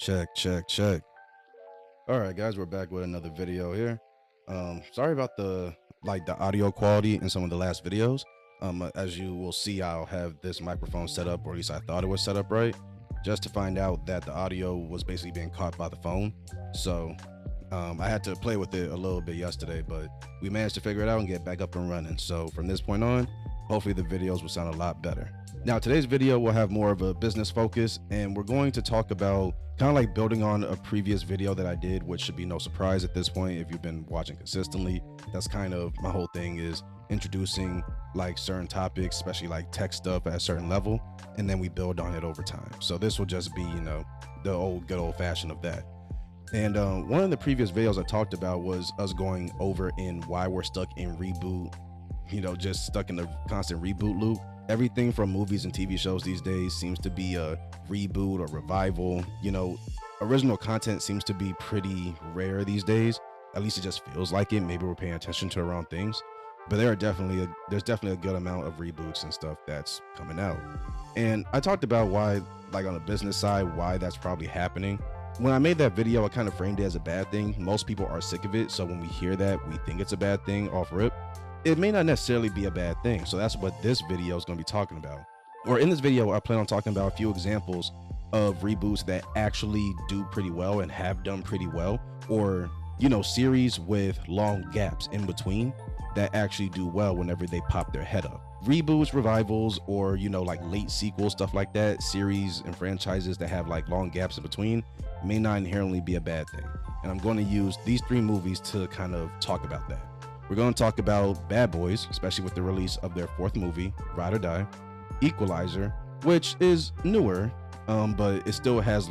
Check. All right, guys, we're back with another video here. Sorry about the audio quality in some of the last videos. As you will see, I'll have this microphone set up, or at least I thought it was set up right, just to find out that the audio was basically being caught by the phone. So I had to play with it a little bit yesterday, but we managed to figure it out and get back up and running. So from this point on, hopefully the videos will sound a lot better. Now, today's video will have more of a business focus, and we're going to talk about kind of like building on a previous video that I did, which should be no surprise at this point if you've been watching consistently. That's kind of my whole thing, is introducing like certain topics, especially like tech stuff, at a certain level, and then we build on it over time. So this will just be, the good old fashioned of that. And one of the previous videos I talked about was us going over in why we're stuck in reboot, just stuck in the constant reboot loop. Everything from movies and TV shows these days seems to be a reboot or revival. Original content seems to be pretty rare these days. At least it just feels like it. Maybe we're paying attention to the wrong things. But there's definitely a good amount of reboots and stuff that's coming out. And I talked about why, like on the business side, why that's probably happening. When I made that video, I kind of framed it as a bad thing. Most people are sick of it, so when we hear that, we think it's a bad thing off rip. It may not necessarily be a bad thing. So that's what this video is going to be talking about. Or in this video, I plan on talking about a few examples of reboots that actually do pretty well and have done pretty well, or series with long gaps in between that actually do well whenever they pop their head up. Reboots, revivals, or like late sequels, stuff like that, series and franchises that have like long gaps in between may not inherently be a bad thing. And I'm going to use these three movies to kind of talk about that. We're going to talk about Bad Boys, especially with the release of their fourth movie, Ride or Die, Equalizer, which is newer, but it still has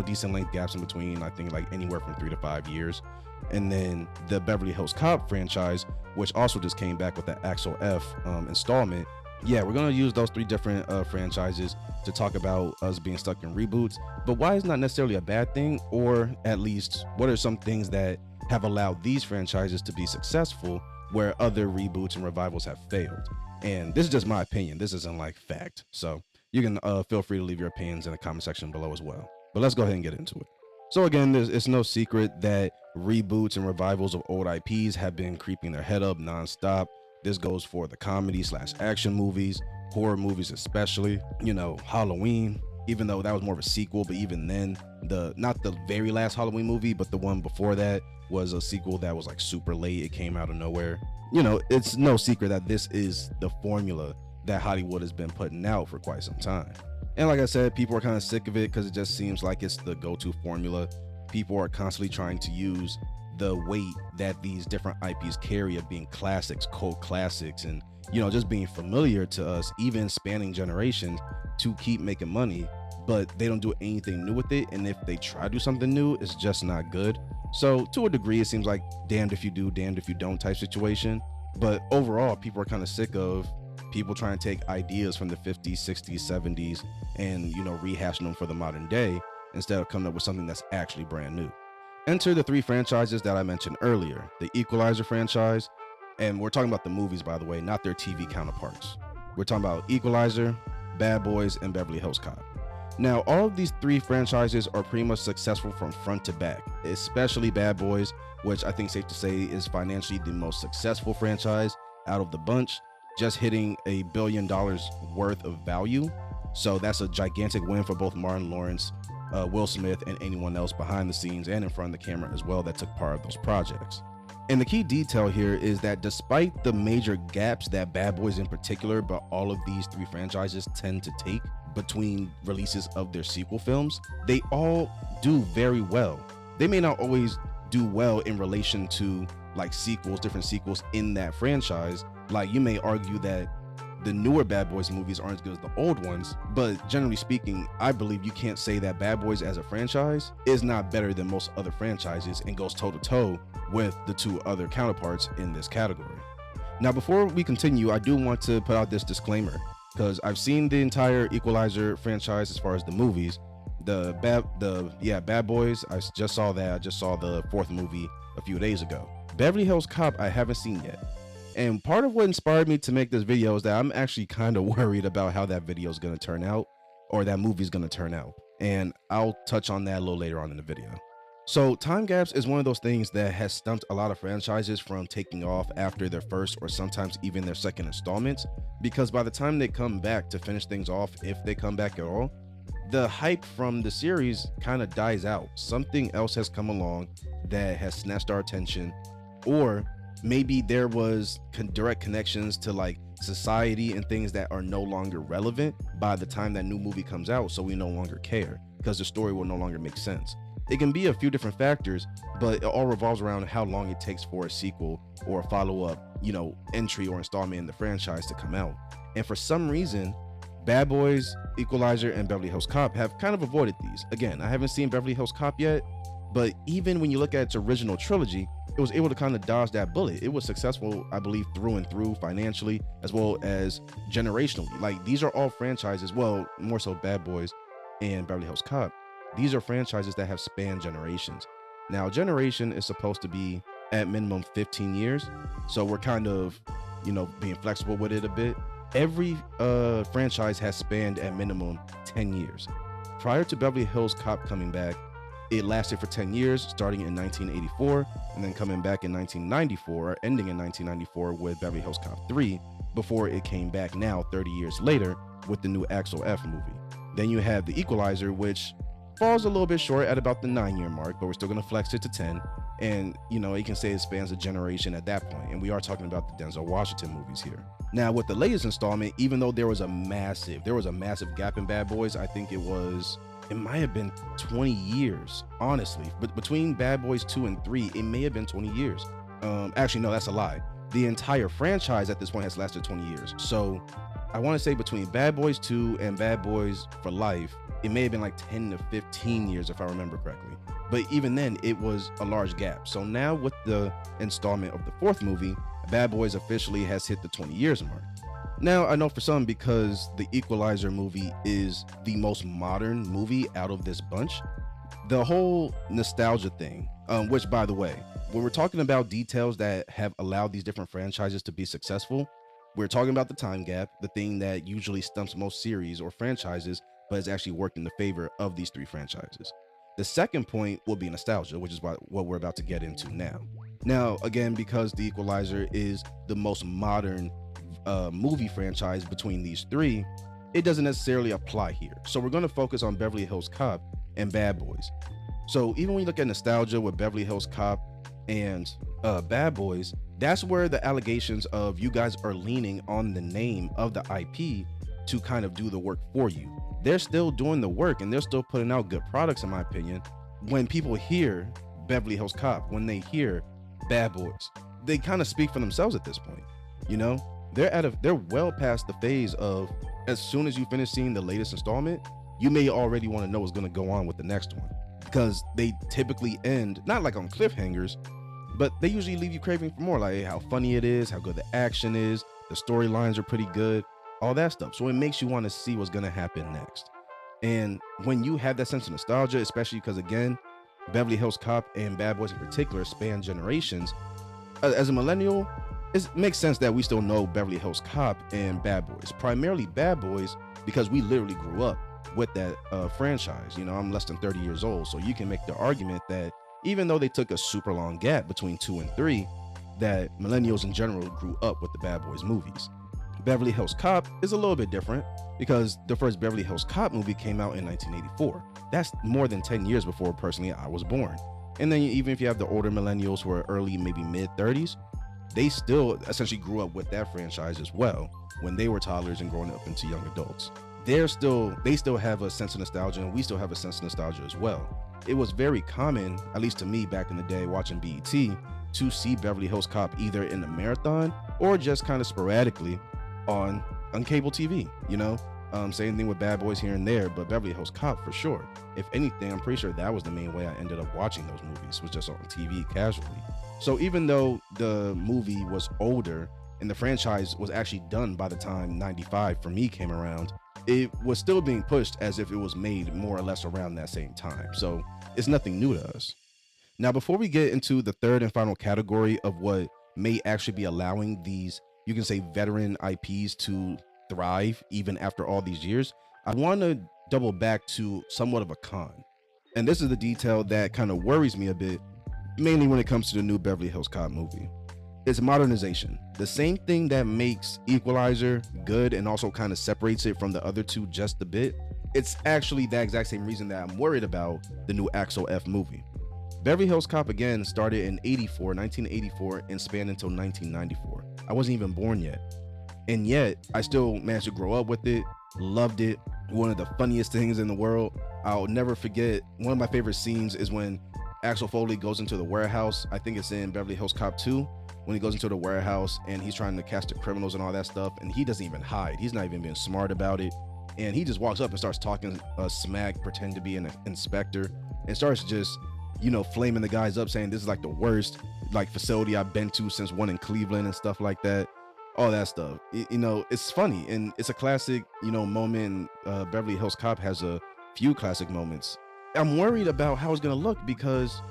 decent length gaps in between. I think like anywhere from 3 to 5 years. And then the Beverly Hills Cop franchise, which also just came back with the Axel F installment. Yeah, we're going to use those three different franchises to talk about us being stuck in reboots. But why is not necessarily a bad thing, or at least what are some things that have allowed these franchises to be successful where other reboots and revivals have failed. And this is just my opinion. This isn't like fact. So you can feel free to leave your opinions in the comment section below as well. But let's go ahead and get into it. So again, it's no secret that reboots and revivals of old IPs have been creeping their head up nonstop. This goes for the comedy / action movies, horror movies especially, Halloween, even though that was more of a sequel, but even then, not the very last Halloween movie, but the one before that was a sequel that was like super late. It came out of nowhere. It's no secret that this is the formula that Hollywood has been putting out for quite some time. And like I said, people are kind of sick of it because it just seems like it's the go-to formula. People are constantly trying to use the weight that these different IPs carry of being classics, cult classics, and just being familiar to us, even spanning generations, to keep making money. But they don't do anything new with it, and if they try to do something new, it's just not good. So to a degree, it seems like damned if you do, damned if you don't type situation. But overall, people are kind of sick of people trying to take ideas from the 50s, 60s, 70s and rehashing them for the modern day instead of coming up with something that's actually brand new. Enter the three franchises that I mentioned earlier: the Equalizer franchise, and we're talking about the movies, by the way, not their TV counterparts. We're talking about Equalizer, Bad Boys, and Beverly Hills Cop. Now, all of these three franchises are pretty much successful from front to back, especially Bad Boys, which I think safe to say is financially the most successful franchise out of the bunch, just hitting $1 billion worth of value. So that's a gigantic win for both Martin Lawrence, Will Smith, and anyone else behind the scenes and in front of the camera as well that took part of those projects. And the key detail here is that despite the major gaps that Bad Boys in particular, but all of these three franchises tend to take between releases of their sequel films, they all do very well. They may not always do well in relation to like sequels, different sequels in that franchise. Like you may argue that the newer Bad Boys movies aren't as good as the old ones, but generally speaking, I believe you can't say that Bad Boys as a franchise is not better than most other franchises and goes toe to toe with the two other counterparts in this category. Now, before we continue, I do want to put out this disclaimer, because I've seen the entire Equalizer franchise as far as the movies. Bad Boys, I just saw that. I just saw the fourth movie a few days ago. Beverly Hills Cop, I haven't seen yet. And part of what inspired me to make this video is that I'm actually kind of worried about how that video is going to turn out, or that movie is going to turn out. and I'll touch on that a little later on in the video. So, time gaps is one of those things that has stumped a lot of franchises from taking off after their first or sometimes even their second installments, because by the time they come back to finish things off, if they come back at all, the hype from the series kind of dies out. Something else has come along that has snatched our attention, or maybe there was direct connections to like society and things that are no longer relevant by the time that new movie comes out, so we no longer care because the story will no longer make sense. It can be a few different factors, but it all revolves around how long it takes for a sequel or a follow-up, entry or installment in the franchise to come out. And for some reason, Bad Boys, Equalizer, and Beverly Hills Cop have kind of avoided these. Again, I haven't seen Beverly Hills Cop yet, but even when you look at its original trilogy, it was able to kind of dodge that bullet. It was successful, I believe, through and through financially as well as generationally. Like, these are all franchises, well, more so Bad Boys and Beverly Hills Cop. These are franchises that have spanned generations. Now, generation is supposed to be at minimum 15 years. So we're kind of, being flexible with it a bit. Every franchise has spanned at minimum 10 years. Prior to Beverly Hills Cop coming back, it lasted for 10 years, starting in 1984, and then coming back in 1994, or ending in 1994 with Beverly Hills Cop 3, before it came back now 30 years later with the new Axel F movie. Then you have The Equalizer, which falls a little bit short at about the 9-year mark, but we're still going to flex it to 10. And, you can say it spans a generation at that point. And we are talking about the Denzel Washington movies here. Now, with the latest installment, even though there was a massive gap in Bad Boys, I think it might have been 20 years, honestly. But between Bad Boys 2 and 3, it may have been 20 years. Actually, no, that's a lie. The entire franchise at this point has lasted 20 years. So I want to say between Bad Boys 2 and Bad Boys for Life, it may have been like 10 to 15 years if I remember correctly. But even then, it was a large gap. So now with the installment of the fourth movie, Bad Boys officially has hit the 20 years mark. Now, I know for some, because the Equalizer movie is the most modern movie out of this bunch, the whole nostalgia thing, which, by the way, when we're talking about details that have allowed these different franchises to be successful, we're talking about the time gap, the thing that usually stumps most series or franchises, but has actually worked in the favor of these three franchises. The second point will be nostalgia, which is what we're about to get into now. Now, again, because The Equalizer is the most modern movie franchise between these three, it doesn't necessarily apply here. So we're going to focus on Beverly Hills Cop and Bad Boys. So even when you look at nostalgia with Beverly Hills Cop and Bad Boys, that's where the allegations of you guys are leaning on the name of the IP to kind of do the work for you. They're still doing the work and they're still putting out good products, in my opinion. When people hear Beverly Hills Cop, when they hear Bad Boys, they kind of speak for themselves at this point. They're well past the phase of, as soon as you finish seeing the latest installment, you may already want to know what's going to go on with the next one, because they typically end not like on cliffhangers, but they usually leave you craving for more, like how funny it is, how good the action is, the storylines are pretty good, all that stuff. So it makes you want to see what's going to happen next. And when you have that sense of nostalgia, especially because, again, Beverly Hills Cop and Bad Boys in particular span generations, as a millennial, it makes sense that we still know Beverly Hills Cop and Bad Boys, primarily Bad Boys, because we literally grew up with that franchise. I'm less than 30 years old, so you can make the argument that even though they took a super long gap between 2 and 3, that millennials in general grew up with the Bad Boys movies. Beverly Hills Cop is a little bit different because the first Beverly Hills Cop movie came out in 1984. That's more than 10 years before, personally, I was born. And then even if you have the older millennials who are early, maybe mid 30s, they still essentially grew up with that franchise as well when they were toddlers and growing up into young adults. They still have a sense of nostalgia, and we still have a sense of nostalgia as well. It was very common, at least to me back in the day watching BET, to see Beverly Hills Cop either in a marathon or just kind of sporadically on cable TV. Same thing with Bad Boys here and there, but Beverly Hills Cop for sure. If anything, I'm pretty sure that was the main way I ended up watching those movies, was just on TV casually. So even though the movie was older and the franchise was actually done by the time 95 for me came around, it was still being pushed as if it was made more or less around that same time. So it's nothing new to us. Now, before we get into the third and final category of what may actually be allowing these, you can say, veteran IPs to thrive even after all these years, I want to double back to somewhat of a con. And this is the detail that kind of worries me a bit, mainly when it comes to the new Beverly Hills Cop movie. It's modernization. The same thing that makes Equalizer good and also kind of separates it from the other two just a bit. It's actually the exact same reason that I'm worried about the new Axel F movie. Beverly Hills Cop again started in 1984, and spanned until 1994. I wasn't even born yet. And yet, I still managed to grow up with it, loved it. One of the funniest things in the world. I'll never forget, one of my favorite scenes is when Axel Foley goes into the warehouse. I think it's in Beverly Hills Cop 2, when he goes into the warehouse and he's trying to catch the criminals and all that stuff, and he doesn't even hide. He's not even being smart about it. And he just walks up and starts talking smack, pretend to be an inspector, and starts just, flaming the guys up, saying this is like the worst facility I've been to since one in Cleveland and stuff like that. All that stuff. It's funny, and it's a classic, moment. Beverly Hills Cop has a few classic moments. I'm worried about how it's gonna look because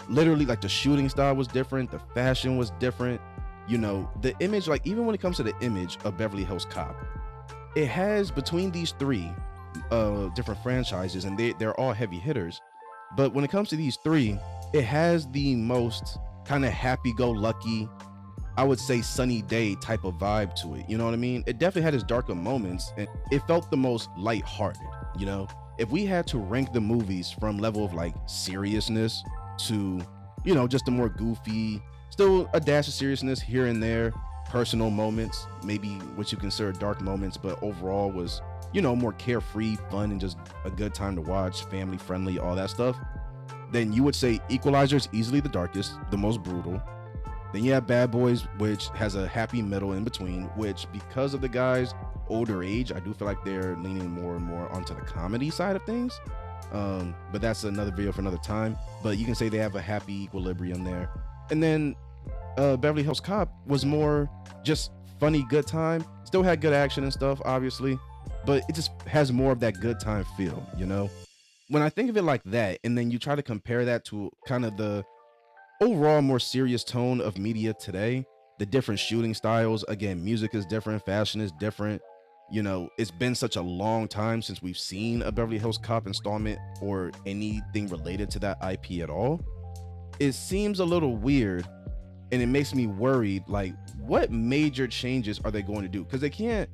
literally the shooting style was different, the fashion was different, the image, even when it comes to the image of Beverly Hills Cop, it has between these three different franchises, and they're all heavy hitters, but when it comes to these three, it has the most kind of happy-go-lucky, I would say sunny day type of vibe to it. You know what I mean? It definitely had its darker moments, and it felt the most lighthearted. If we had to rank the movies from level of seriousness to, just the more goofy, still a dash of seriousness here and there, personal moments, maybe what you consider dark moments, but overall was, more carefree, fun, and just a good time to watch, family friendly, all that stuff, then you would say Equalizer is easily the darkest, the most brutal. Then you have Bad Boys, which has a happy middle in between, which because of the guys' older age, I do feel like they're leaning more and more onto the comedy side of things. But that's another video for another time. But you can say they have a happy equilibrium there. And then Beverly Hills Cop was more just funny, good time. Still had good action and stuff, obviously, but it just has more of that good time feel, When I think of it like that, and then you try to compare that to kind of the overall more serious tone of media today, the different shooting styles, again, music is different, fashion is different. It's been such a long time since we've seen a Beverly Hills Cop installment or anything related to that IP at all. It seems a little weird, and it makes me worried, what major changes are they going to do? Because they can't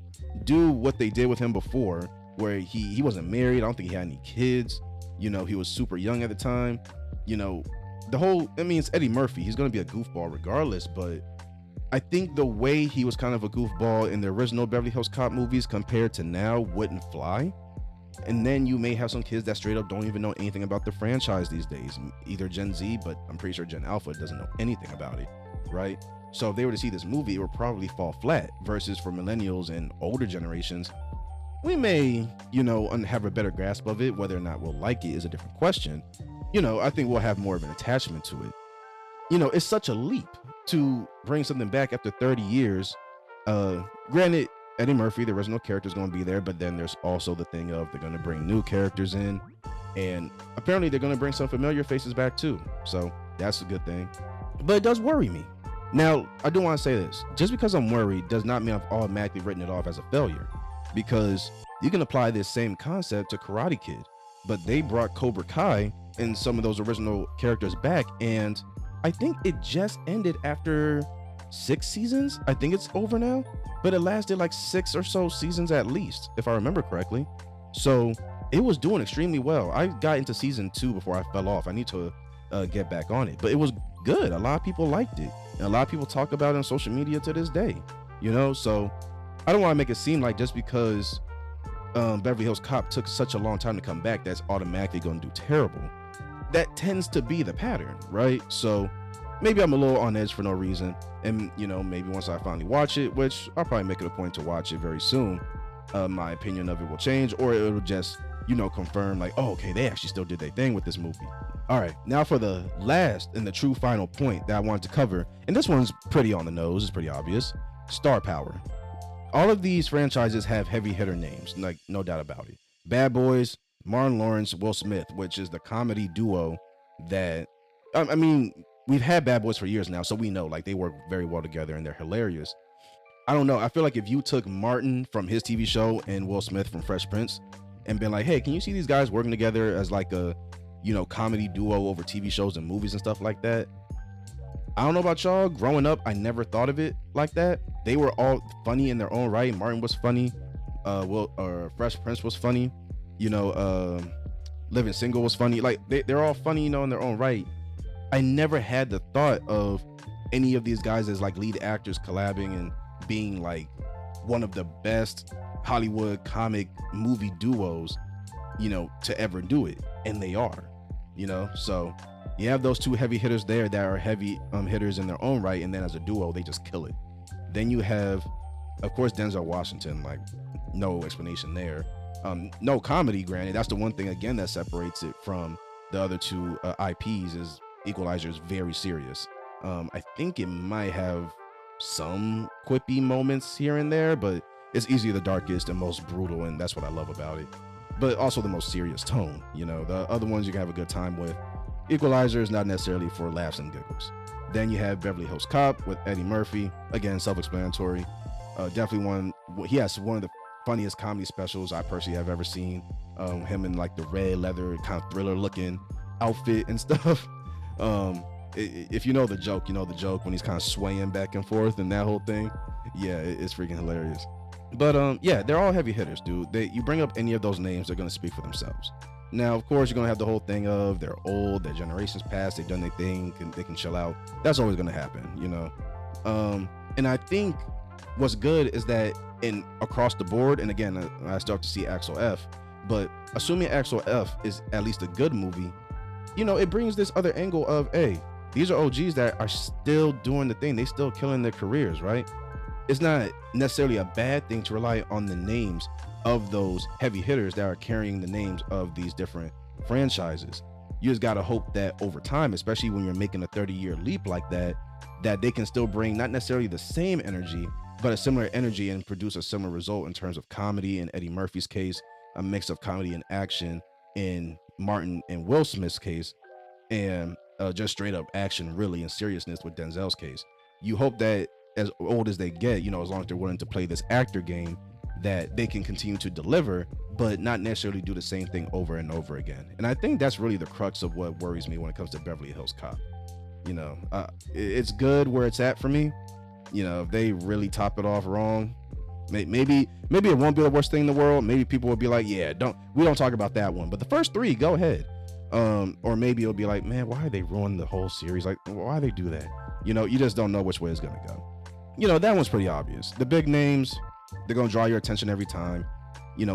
do what they did with him before, where he wasn't married. I don't think he had any kids. He was super young at the time. It's Eddie Murphy. He's going to be a goofball regardless, but I think the way he was kind of a goofball in the original Beverly Hills Cop movies compared to now wouldn't fly. And then you may have some kids that straight up don't even know anything about the franchise these days, either Gen Z, but I'm pretty sure Gen Alpha doesn't know anything about it, right? So if they were to see this movie, it would probably fall flat, versus for millennials and older generations, we may, have a better grasp of it. Whether or not we'll like it is a different question. I think we'll have more of an attachment to it. It's such a leap to bring something back after 30 years. Granted, Eddie Murphy, the original character, is going to be there, but then there's also the thing of they're going to bring new characters in, and apparently they're going to bring some familiar faces back too. So that's a good thing, but it does worry me. Now, I do want to say this. Just because I'm worried does not mean I've automatically written it off as a failure, because you can apply this same concept to Karate Kid, but they brought Cobra Kai and some of those original characters back, and I think it just ended after 6 seasons. I think it's over now, but it lasted 6 or so seasons at least, if I remember correctly. So it was doing extremely well. I got into season 2 before I fell off. I need to get back on it, but it was good. A lot of people liked it, and a lot of people talk about it on social media to this day, so I don't want to make it seem like just because Beverly Hills Cop took such a long time to come back, that's automatically going to do terrible. That tends to be the pattern, right? So maybe I'm a little on edge for no reason, and maybe once I finally watch it, which I'll probably make it a point to watch it very soon, my opinion of it will change, or it will just confirm oh, okay, they actually still did their thing with this movie. All right, now for the last and the true final point that I wanted to cover, and this one's pretty on the nose, it's pretty obvious: star power. All of these franchises have heavy hitter names, no doubt about it. Bad Boys, Martin Lawrence, Will Smith, which is the comedy duo that, we've had Bad Boys for years now, so we know they work very well together and they're hilarious. I don't know, I feel like if you took Martin from his TV show and Will Smith from Fresh Prince, and been like, hey, can you see these guys working together as like a, comedy duo over TV shows and movies and stuff like that? I don't know about y'all. Growing up, I never thought of it like that. They were all funny in their own right. Martin was funny. Fresh Prince was funny. Living Single was funny. Like they're all funny, in their own right. I never had the thought of any of these guys as like lead actors collabing and being like one of the best Hollywood comic movie duos, to ever do it. And they are, so you have those two heavy hitters there that are heavy hitters in their own right. And then as a duo, they just kill it. Then you have, of course, Denzel Washington, like no explanation there. No comedy, granted. That's the one thing again that separates it from the other two IPs is Equalizer is very serious. I think it might have some quippy moments here and there, but it's easily the darkest and most brutal, and that's what I love about it. But also the most serious tone. The other ones you can have a good time with. Equalizer is not necessarily for laughs and giggles. Then you have Beverly Hills Cop with Eddie Murphy. Again, self-explanatory. Definitely he has one of the funniest comedy specials I personally have ever seen. Him in like the red leather kind of thriller looking outfit and stuff. If you know the joke, when he's kind of swaying back and forth and that whole thing. Yeah, it's freaking hilarious. But yeah, they're all heavy hitters, dude. You bring up any of those names, they're gonna speak for themselves. Now, of course, you're gonna have the whole thing of they're old, their generations past, they've done their thing, they can chill out. That's always gonna happen, And I think what's good is that across the board, and again, I start to see Axel F, but assuming Axel F is at least a good movie, it brings this other angle of, hey, these are OGs that are still doing the thing, they still killing their careers, right? It's not necessarily a bad thing to rely on the names of those heavy hitters that are carrying the names of these different franchises. You just got to hope that over time, especially when you're making a 30-year leap like that they can still bring not necessarily the same energy, but a similar energy and produce a similar result in terms of comedy. In Eddie Murphy's case, a mix of comedy and action. In Martin and Will Smith's case, and just straight up action, really, and seriousness with Denzel's case. You hope that as old as they get, as long as they're willing to play this actor game, that they can continue to deliver, but not necessarily do the same thing over and over again. And I think that's really the crux of what worries me when it comes to Beverly Hills Cop. It's good where it's at for me. If they really top it off wrong, maybe it won't be the worst thing in the world. Maybe people will be like, yeah, we don't talk about that one, but the first three, go ahead. Or maybe it'll be like, man, why they ruin the whole series? Like, why they do that? You just don't know which way it's gonna go. That one's pretty obvious. The big names, they're gonna draw your attention every time.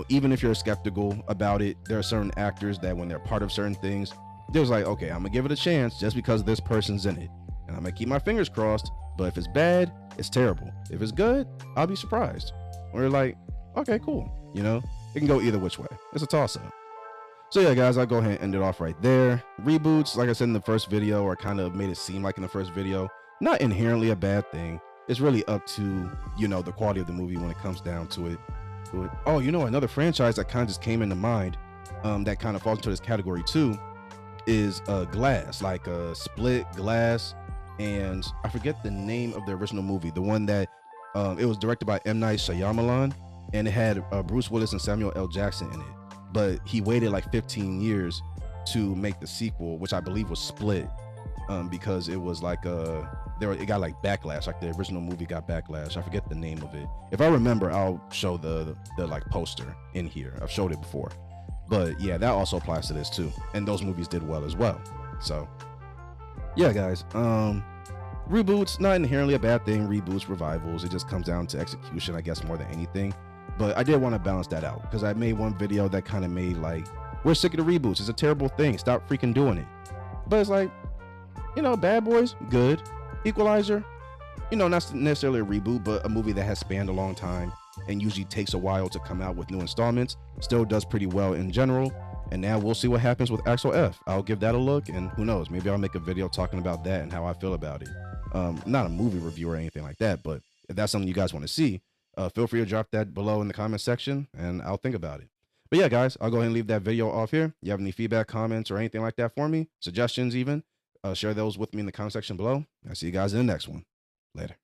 Even if you're skeptical about it, there are certain actors that when they're part of certain things, they're like, okay, I'm gonna give it a chance just because this person's in it, and I'm gonna keep my fingers crossed. But if it's bad, it's terrible. If it's good, I'll be surprised. Or like, okay, cool. It can go either which way. It's a toss-up. So yeah, guys, I'll go ahead and end it off right there. Reboots, like I said in the first video, or kind of made it seem like in the first video, not inherently a bad thing. It's really up to, the quality of the movie when it comes down to it. Oh, another franchise that kind of just came into mind that kind of falls into this category too is Glass, like Split, Glass, and I forget the name of the original movie, the one that it was directed by M. Night Shyamalan, and it had Bruce Willis and Samuel L. Jackson in it. But he waited like 15 years to make the sequel, which I believe was Split, because it was like it got like backlash, like the original movie got backlash. I forget the name of it. If I remember, I'll show the like poster in here. I've showed it before, but yeah, that also applies to this too. And those movies did well as well. So yeah, guys, reboots, not inherently a bad thing. Reboots, revivals, it just comes down to execution, I guess, more than anything. But I did want to balance that out because I made one video that kind of made like, we're sick of the reboots, it's a terrible thing, stop freaking doing it. But it's like, Bad Boys, good. Equalizer, not necessarily a reboot, but a movie that has spanned a long time and usually takes a while to come out with new installments, still does pretty well in general. And now we'll see what happens with Axel F. I'll give that a look, and who knows, maybe I'll make a video talking about that and how I feel about it. Not a movie review or anything like that, but if that's something you guys want to see, feel free to drop that below in the comment section and I'll think about it. But yeah, guys, I'll go ahead and leave that video off here. You have any feedback, comments, or anything like that for me, suggestions even, share those with me in the comment section below. I'll see you guys in the next one. Later.